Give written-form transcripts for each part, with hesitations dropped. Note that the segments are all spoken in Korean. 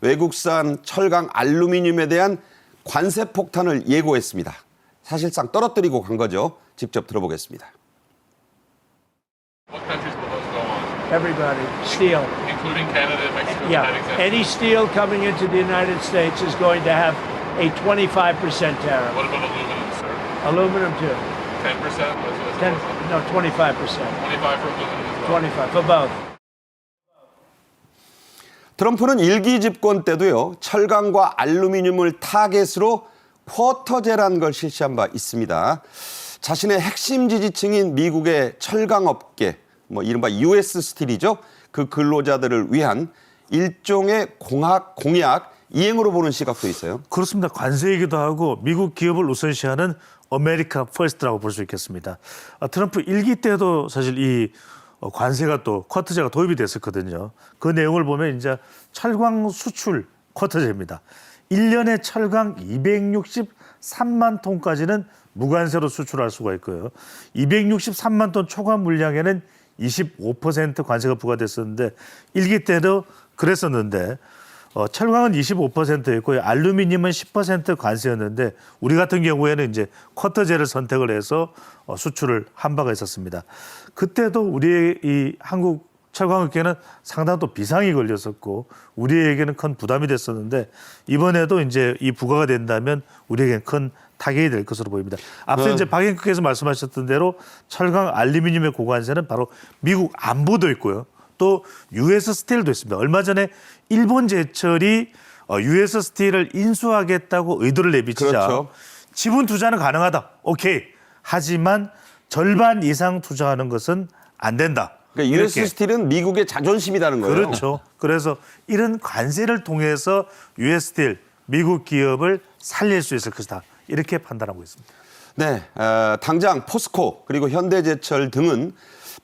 외국산 철강 알루미늄에 대한 관세 폭탄을 예고했습니다. 사실상 떨어뜨리고 간 거죠. 직접 들어보겠습니다. What countries will those go on? Everybody, steel. Including Canada and Mexico? Yeah, That exemption? any steel coming into the United States is going to have a 25% tariff. What about aluminum, sir? Aluminum too. 10%? What's 10, no, 25%. 25 for aluminum as well? 25 for both. 트럼프는 일기 집권 때도요, 철강과 알루미늄을 타겟으로 쿼터제라는 걸 실시한 바 있습니다. 자신의 핵심 지지층인 미국의 철강업계, 이른바 US 스틸이죠. 그 근로자들을 위한 일종의 공약 이행으로 보는 시각도 있어요. 그렇습니다. 관세이기도 하고 미국 기업을 우선시하는 아메리카 퍼스트라고 볼 수 있겠습니다. 트럼프 일기 때도 사실 이 관세가 또 쿼터제가 도입이 됐었거든요. 그 내용을 보면 이제 철강 수출 쿼터제입니다. 1년에 철강 263만 톤까지는 무관세로 수출할 수가 있고요. 263만 톤 초과 물량에는 25% 관세가 부과됐었는데 일기 때도 그랬었는데 철강은 25%였고요. 알루미늄은 10% 관세였는데 우리 같은 경우에는 이제 쿼터제를 선택을 해서 수출을 한 바가 있었습니다. 그때도 우리의 이 한국 철강업계는 상당히 또 비상이 걸렸었고 우리에게는 큰 부담이 됐었는데 이번에도 이제 이 부과가 된다면 우리에게는 큰 타격이 될 것으로 보입니다. 앞서 이제 박영국께서 말씀하셨던 대로 철강 알루미늄의 고관세는 바로 미국 안보도 있고요. 또 US 스틸도 있습니다. 얼마 전에 일본 제철이 US 스틸을 인수하겠다고 의도를 내비치자 그렇죠. 지분 투자는 가능하다. 오케이. 하지만 절반 이상 투자하는 것은 안 된다. 그러니까 US 스틸은 미국의 자존심이라는 거예요. 그렇죠. 그래서 이런 관세를 통해서 US 스틸, 미국 기업을 살릴 수 있을 것이다. 이렇게 판단하고 있습니다. 네, 당장 포스코 그리고 현대제철 등은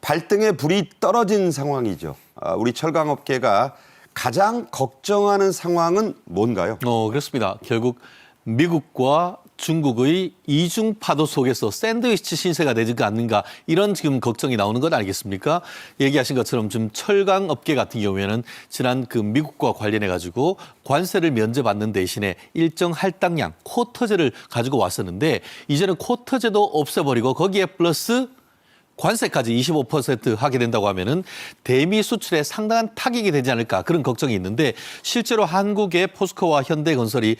발등에 불이 떨어진 상황이죠. 우리 철강업계가 가장 걱정하는 상황은 뭔가요? 그렇습니다. 결국 미국과 중국의 이중 파도 속에서 샌드위치 신세가 되지 않는가 이런 지금 걱정이 나오는 것 아니겠습니까? 얘기하신 것처럼 지금 철강 업계 같은 경우에는 지난 그 미국과 관련해 가지고 관세를 면제받는 대신에 일정 할당량 쿼터제를 가지고 왔었는데 이제는 쿼터제도 없애버리고 거기에 플러스 관세까지 25% 하게 된다고 하면은 대미 수출에 상당한 타격이 되지 않을까 그런 걱정이 있는데 실제로 한국의 포스코와 현대건설이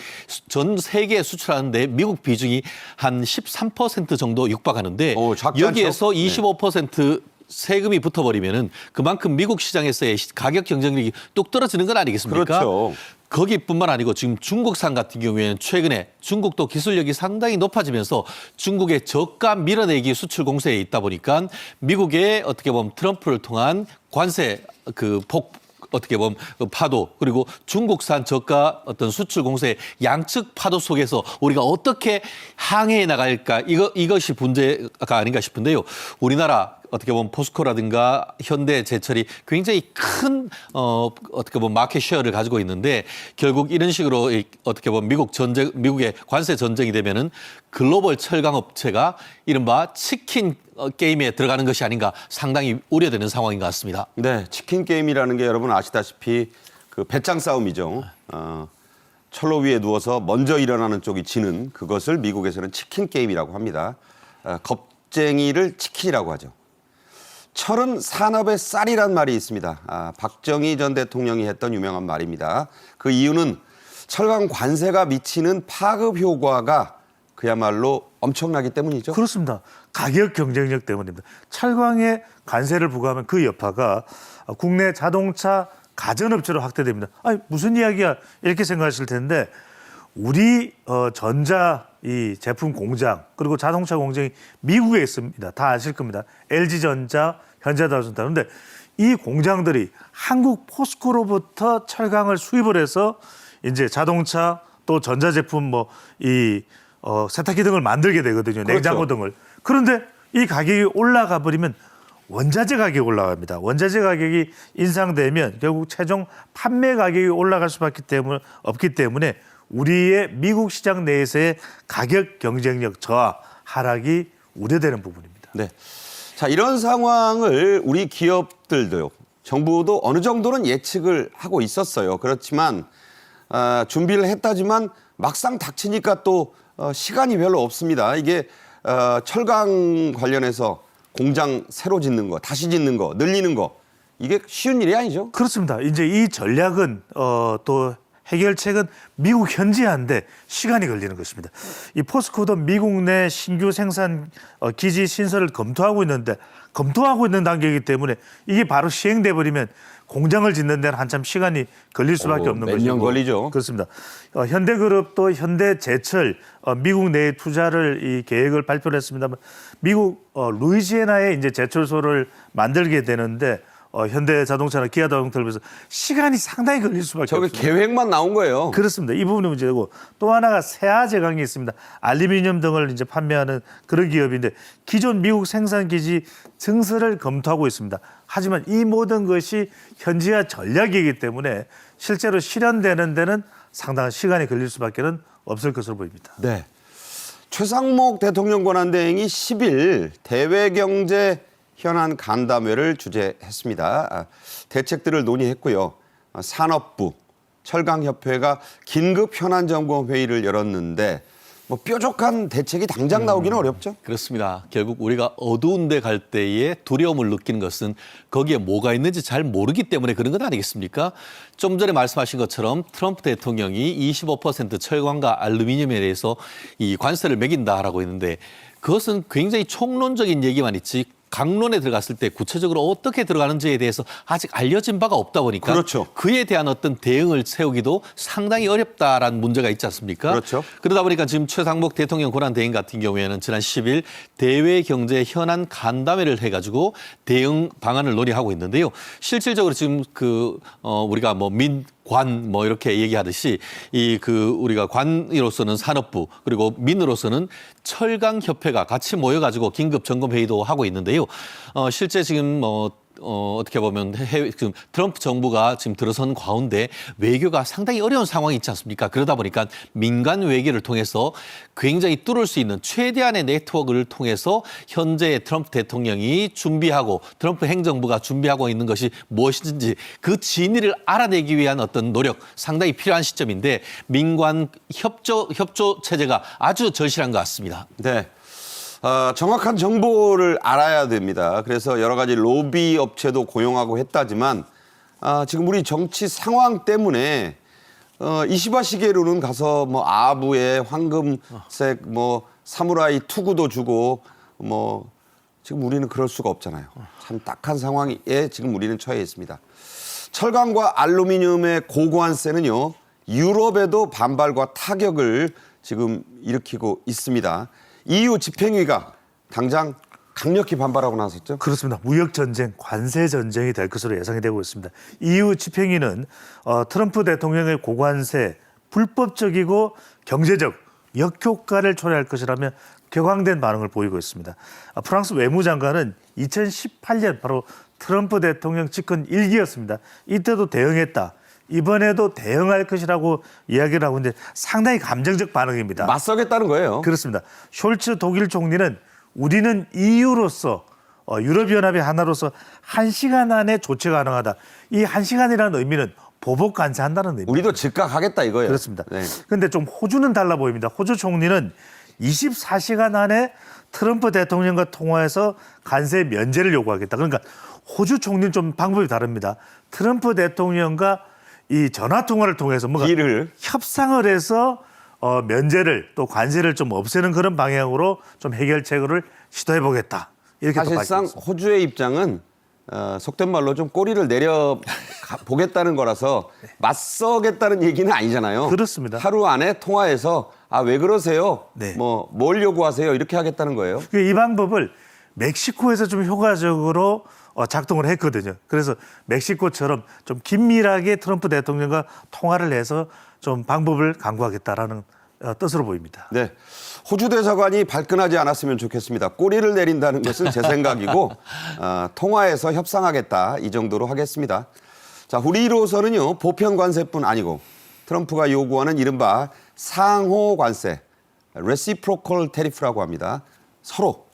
전 세계에 수출하는데 미국 비중이 한 13% 정도 육박하는데 여기에서 25% 세금이 붙어버리면은 그만큼 미국 시장에서의 가격 경쟁력이 뚝 떨어지는 건 아니겠습니까? 그렇죠. 거기뿐만 아니고 지금 중국산 같은 경우에는 최근에 중국도 기술력이 상당히 높아지면서 중국의 저가 밀어내기 수출 공세에 있다 보니까 미국의 어떻게 보면 트럼프를 통한 관세 어떻게 보면 파도 그리고 중국산 저가 어떤 수출 공세 양측 파도 속에서 우리가 어떻게 항해해 나갈까 이것이 문제가 아닌가 싶은데요. 우리나라 어떻게 보면 포스코라든가 현대제철이 굉장히 큰 어떻게 보면 마켓 쉐어를 가지고 있는데 결국 이런 식으로 어떻게 보면 미국의 관세 전쟁이 되면은 글로벌 철강 업체가 이른바 치킨 게임에 들어가는 것이 아닌가 상당히 우려되는 상황인 것 같습니다. 네, 치킨 게임이라는 게 여러분 아시다시피 그 배짱 싸움이죠. 철로 위에 누워서 먼저 일어나는 쪽이 지는 그것을 미국에서는 치킨 게임이라고 합니다. 겁쟁이를 치킨이라고 하죠. 철은 산업의 쌀이란 말이 있습니다. 박정희 전 대통령이 했던 유명한 말입니다. 그 이유는 철강 관세가 미치는 파급 효과가 그야말로 엄청나기 때문이죠. 그렇습니다. 가격 경쟁력 때문입니다. 철강에 관세를 부과하면 그 여파가 국내 자동차 가전업체로 확대됩니다. 아니, 무슨 이야기야 이렇게 생각하실 텐데 우리 전자 이 제품 공장 그리고 자동차 공장이 미국에 있습니다. 다 아실 겁니다. LG전자, 현대자동차. 그런데 이 공장들이 한국 포스코로부터 철강을 수입을 해서 이제 자동차 또 전자제품 세탁기 등을 만들게 되거든요. 그렇죠. 냉장고 등을. 그런데 이 가격이 올라가 버리면 원자재 가격이 올라갑니다. 원자재 가격이 인상되면 결국 최종 판매 가격이 올라갈 수밖에 없기 때문에 우리의 미국 시장 내에서의 가격 경쟁력 저하, 하락이 우려되는 부분입니다. 네. 자, 이런 상황을 우리 기업들도요, 정부도 어느 정도는 예측을 하고 있었어요. 그렇지만 준비를 했다지만 막상 닥치니까 또 시간이 별로 없습니다. 이게 철강 관련해서 공장 새로 짓는 거, 다시 짓는 거, 늘리는 거 이게 쉬운 일이 아니죠. 그렇습니다. 이제 이 전략은 또 해결책은 미국 현지화인데 시간이 걸리는 것입니다. 이 포스코도 미국 내 신규 생산 기지 신설을 검토하고 있는 단계이기 때문에 이게 바로 시행돼 버리면 공장을 짓는 데는 한참 시간이 걸릴 수밖에 없는 몇 것이고. 년 걸리죠. 그렇습니다. 현대그룹도 현대제철 미국 내에 투자를 이 계획을 발표를 했습니다만 미국 루이지애나에 이제 제철소를 만들게 되는데 현대자동차나 기아자동차를 위해서 시간이 상당히 걸릴 수밖에 저게 없습니다. 계획만 나온 거예요. 그렇습니다. 이 부분이 문제고 또 하나가 세아제강이 있습니다. 알루미늄 등을 이제 판매하는 그런 기업인데 기존 미국 생산 기지 증설을 검토하고 있습니다. 하지만 이 모든 것이 현지화 전략이기 때문에 실제로 실현되는 데는 상당한 시간이 걸릴 수밖에는 없을 것으로 보입니다. 네. 최상목 대통령 권한대행이 10일 대외경제 현안 간담회를 주재했습니다. 대책들을 논의했고요. 산업부, 철강협회가 긴급 현안점검 회의를 열었는데 뭐 뾰족한 대책이 당장 나오기는 어렵죠. 그렇습니다. 결국 우리가 어두운 데 갈 때에 두려움을 느끼는 것은 거기에 뭐가 있는지 잘 모르기 때문에 그런 것 아니겠습니까? 좀 전에 말씀하신 것처럼 트럼프 대통령이 25% 철강과 알루미늄에 대해서 이 관세를 매긴다라고 했는데 그것은 굉장히 총론적인 얘기만 있지 강론에 들어갔을 때 구체적으로 어떻게 들어가는지에 대해서 아직 알려진 바가 없다 보니까 그렇죠. 그에 대한 어떤 대응을 세우기도 상당히 어렵다라는 문제가 있지 않습니까? 그렇죠. 그러다 보니까 지금 최상목 대통령 권한대행 같은 경우에는 지난 10일 대외경제 현안 간담회를 해가지고 대응 방안을 논의하고 있는데요. 실질적으로 지금 우리가 뭐 관 뭐 이렇게 얘기하듯이 우리가 관으로서는 산업부 그리고 민으로서는 철강협회가 같이 모여가지고 긴급 점검 회의도 하고 있는데요. 실제 지금 어떻게 보면 지금 트럼프 정부가 지금 들어선 가운데 외교가 상당히 어려운 상황이 있지 않습니까? 그러다 보니까 민간 외교를 통해서 굉장히 뚫을 수 있는 최대한의 네트워크를 통해서 현재 트럼프 대통령이 준비하고 트럼프 행정부가 준비하고 있는 것이 무엇인지 그 진위를 알아내기 위한 어떤 노력 상당히 필요한 시점인데 민관 협조 체제가 아주 절실한 것 같습니다. 네. 정확한 정보를 알아야 됩니다. 그래서 여러 가지 로비 업체도 고용하고 했다지만 지금 우리 정치 상황 때문에 이시바 시게루는 가서 뭐 아부에 황금색 뭐 사무라이 투구도 주고 뭐 지금 우리는 그럴 수가 없잖아요. 참 딱한 상황에 지금 우리는 처해 있습니다. 철강과 알루미늄의 고관세는요. 유럽에도 반발과 타격을 지금 일으키고 있습니다. EU 집행위가 당장 강력히 반발하고 나섰죠. 그렇습니다. 무역 전쟁, 관세 전쟁이 될 것으로 예상이 되고 있습니다. EU 집행위는 트럼프 대통령의 고관세, 불법적이고 경제적 역효과를 초래할 것이라며 격앙된 반응을 보이고 있습니다. 프랑스 외무장관은 2018년 바로 트럼프 대통령 집권 1기였습니다. 이때도 대응했다. 이번에도 대응할 것이라고 이야기를 하고 있는데 상당히 감정적 반응입니다. 맞서겠다는 거예요. 그렇습니다. 숄츠 독일 총리는 우리는 EU로서 유럽연합의 하나로서 1시간 안에 조치 가능하다. 이 1시간이라는 의미는 보복 관세한다는 의미입니다. 우리도 즉각하겠다 이거예요. 그렇습니다. 네. 그런데 좀 호주는 달라 보입니다. 호주 총리는 24시간 안에 트럼프 대통령과 통화해서 관세 면제를 요구하겠다. 그러니까 호주 총리는 좀 방법이 다릅니다. 트럼프 대통령과 이 전화 통화를 통해서 뭔가 협상을 해서 면제를 또 관세를 좀 없애는 그런 방향으로 좀 해결책을 시도해 보겠다. 이렇게 사실상 호주의 입장은 속된 말로 좀 꼬리를 내려 보겠다는 거라서 맞서겠다는 얘기는 아니잖아요. 그렇습니다. 하루 안에 통화해서 왜 그러세요? 네. 뭐 뭘 요구하세요? 이렇게 하겠다는 거예요. 이 방법을 멕시코에서 좀 효과적으로 작동을 했거든요. 그래서 멕시코처럼 좀 긴밀하게 트럼프 대통령과 통화를 해서 좀 방법을 강구하겠다라는 뜻으로 보입니다. 네, 호주 대사관이 발끈하지 않았으면 좋겠습니다. 꼬리를 내린다는 것은 제 생각이고 통화해서 협상하겠다 이 정도로 하겠습니다. 자, 우리로서는요 보편 관세뿐 아니고 트럼프가 요구하는 이른바 상호 관세, reciprocal tariff라고 합니다. 서로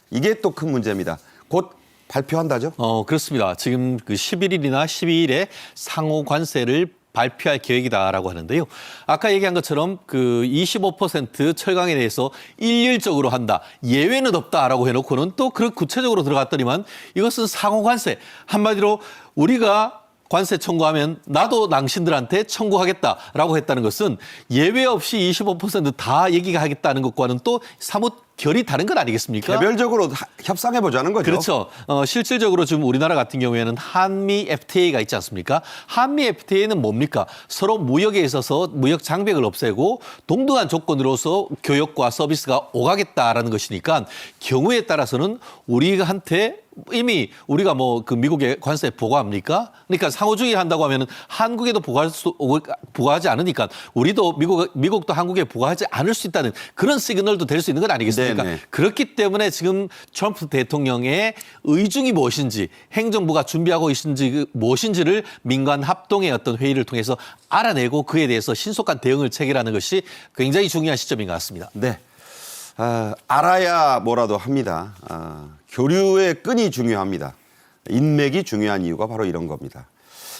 이게 또 큰 문제입니다. 곧 발표한다죠? 그렇습니다. 지금 그 11일이나 12일에 상호 관세를 발표할 계획이다라고 하는데요. 아까 얘기한 것처럼 그 25% 철강에 대해서 일률적으로 한다. 예외는 없다라고 해놓고는 또 그런 구체적으로 들어갔더니만 이것은 상호관세. 한마디로 우리가 관세 청구하면 나도 당신들한테 청구하겠다라고 했다는 것은 예외 없이 25%다 얘기가 하겠다는 것과는 또 사뭇 결이 다른 것 아니겠습니까? 개별적으로 협상해 보자는 거죠. 그렇죠. 실질적으로 지금 우리나라 같은 경우에는 한미 FTA가 있지 않습니까? 한미 FTA는 뭡니까? 서로 무역에 있어서 무역 장벽을 없애고 동등한 조건으로서 교역과 서비스가 오가겠다라는 것이니까 경우에 따라서는 우리한테 이미 우리가 뭐 그 미국에 관세 보고합니까? 그러니까 상호주의 한다고 하면은 한국에도 보고하지 않으니까 우리도 미국도 한국에 보고하지 않을 수 있다는 그런 시그널도 될 수 있는 건 아니겠습니까? 네네. 그렇기 때문에 지금 트럼프 대통령의 의중이 무엇인지 행정부가 준비하고 있는지 무엇인지를 민관 합동의 어떤 회의를 통해서 알아내고 그에 대해서 신속한 대응을 체계라는 것이 굉장히 중요한 시점인 것 같습니다. 네. 알아야 뭐라도 합니다. 교류의 끈이 중요합니다. 인맥이 중요한 이유가 바로 이런 겁니다.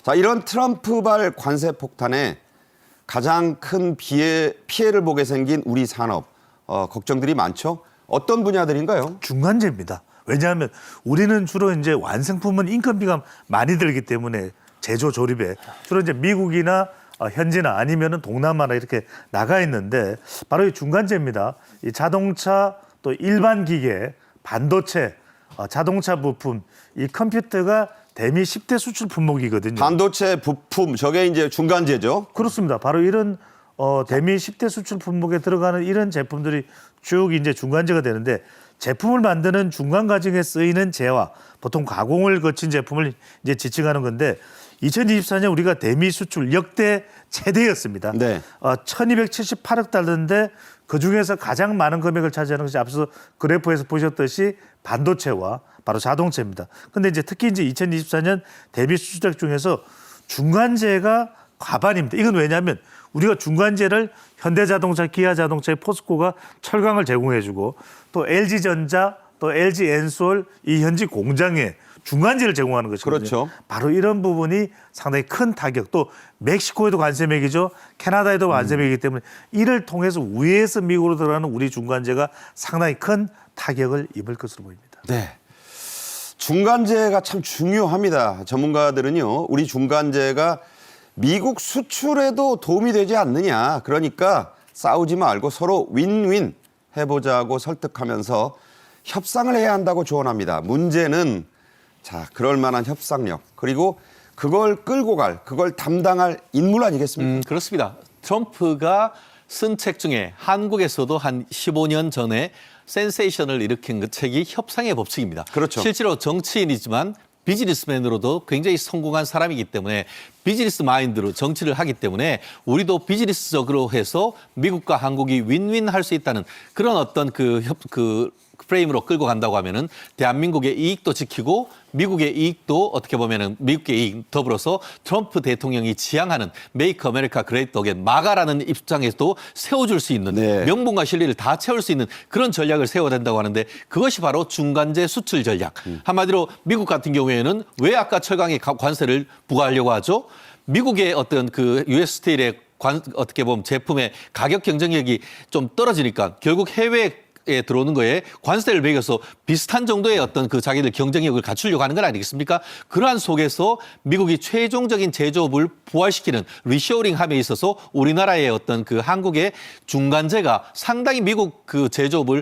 자, 이런 트럼프발 관세 폭탄에 가장 큰 피해를 보게 생긴 우리 산업 걱정들이 많죠. 어떤 분야들인가요? 중간재입니다. 왜냐하면 우리는 주로 이제 완성품은 인건비가 많이 들기 때문에 제조 조립에 주로 이제 미국이나 현지나 아니면은 동남아나 이렇게 나가 있는데 바로 이 중간재입니다. 이 자동차 또 일반 기계, 반도체, 자동차 부품, 이 컴퓨터가 대미 10대 수출 품목이거든요. 반도체 부품 저게 이제 중간재죠. 그렇습니다. 바로 이런 대미 10대 수출 품목에 들어가는 이런 제품들이 쭉 이제 중간재가 되는데 제품을 만드는 중간 과정에 쓰이는 재화, 보통 가공을 거친 제품을 이제 지칭하는 건데 2024년 우리가 대미 수출 역대 최대였습니다. 네. 1278억 달러인데 그중에서 가장 많은 금액을 차지하는 것이 앞서 그래프에서 보셨듯이 반도체와 바로 자동차입니다. 근데 이제 특히 이제 2024년 대미 수출액 중에서 중간재가 과반입니다. 이건 왜냐하면 우리가 중간재를 현대자동차, 기아자동차의 포스코가 철강을 제공해주고 또 LG전자, 또 LG엔솔 이 현지 공장에 중간재를 제공하는 것이거든요. 그렇죠. 바로 이런 부분이 상당히 큰 타격. 또 멕시코에도 관세 매기죠. 캐나다에도 관세 매기기 때문에 이를 통해서 위에서 미국으로 들어가는 우리 중간재가 상당히 큰 타격을 입을 것으로 보입니다. 네. 중간재가 참 중요합니다. 전문가들은요, 우리 중간재가 미국 수출에도 도움이 되지 않느냐. 그러니까 싸우지 말고 서로 윈윈 해보자고 설득하면서 협상을 해야 한다고 조언합니다. 문제는 자, 그럴 만한 협상력 그리고 그걸 끌고 그걸 담당할 인물 아니겠습니까? 그렇습니다. 트럼프가 쓴 책 중에 한국에서도 한 15년 전에 센세이션을 일으킨 그 책이 협상의 법칙입니다. 그렇죠. 실제로 정치인이지만 비즈니스맨으로도 굉장히 성공한 사람이기 때문에 비즈니스 마인드로 정치를 하기 때문에 우리도 비즈니스적으로 해서 미국과 한국이 윈윈 할 수 있다는 그런 어떤 그 프레임으로 끌고 간다고 하면은 대한민국의 이익도 지키고 미국의 이익도 어떻게 보면은 미국의 이익 더불어서 트럼프 대통령이 지향하는 메이크 아메리카 그레이트 어게인 마가라는 입장에서도 세워줄 수 있는 네. 명분과 실리를 다 채울 수 있는 그런 전략을 세워야 된다고 하는데 그것이 바로 중간재 수출 전략. 한마디로 미국 같은 경우에는 왜 아까 철강에 관세를 부과하려고 하죠? 미국의 어떤 그 US 스틸의 어떻게 보면 제품의 가격 경쟁력이 좀 떨어지니까 결국 해외에 들어오는 거에 관세를 매겨서 비슷한 정도의 어떤 그 자기들 경쟁력을 갖추려고 하는 건 아니겠습니까? 그러한 속에서 미국이 최종적인 제조업을 부활시키는 리쇼링함에 있어서 우리나라의 어떤 그 한국의 중간재가 상당히 미국 그 제조업을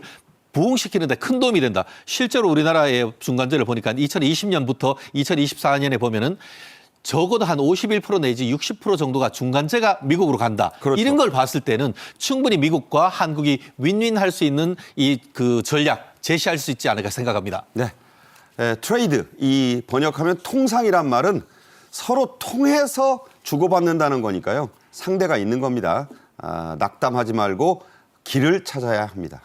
부흥시키는 데 큰 도움이 된다. 실제로 우리나라의 중간재를 보니까 2020년부터 2024년에 보면은 적어도 한 51% 내지 60% 정도가 중간재가 미국으로 간다. 그렇죠. 이런 걸 봤을 때는 충분히 미국과 한국이 윈윈할 수 있는 이 그 전략 제시할 수 있지 않을까 생각합니다. 네. 트레이드, 이 번역하면 통상이란 말은 서로 통해서 주고받는다는 거니까요. 상대가 있는 겁니다. 낙담하지 말고 길을 찾아야 합니다.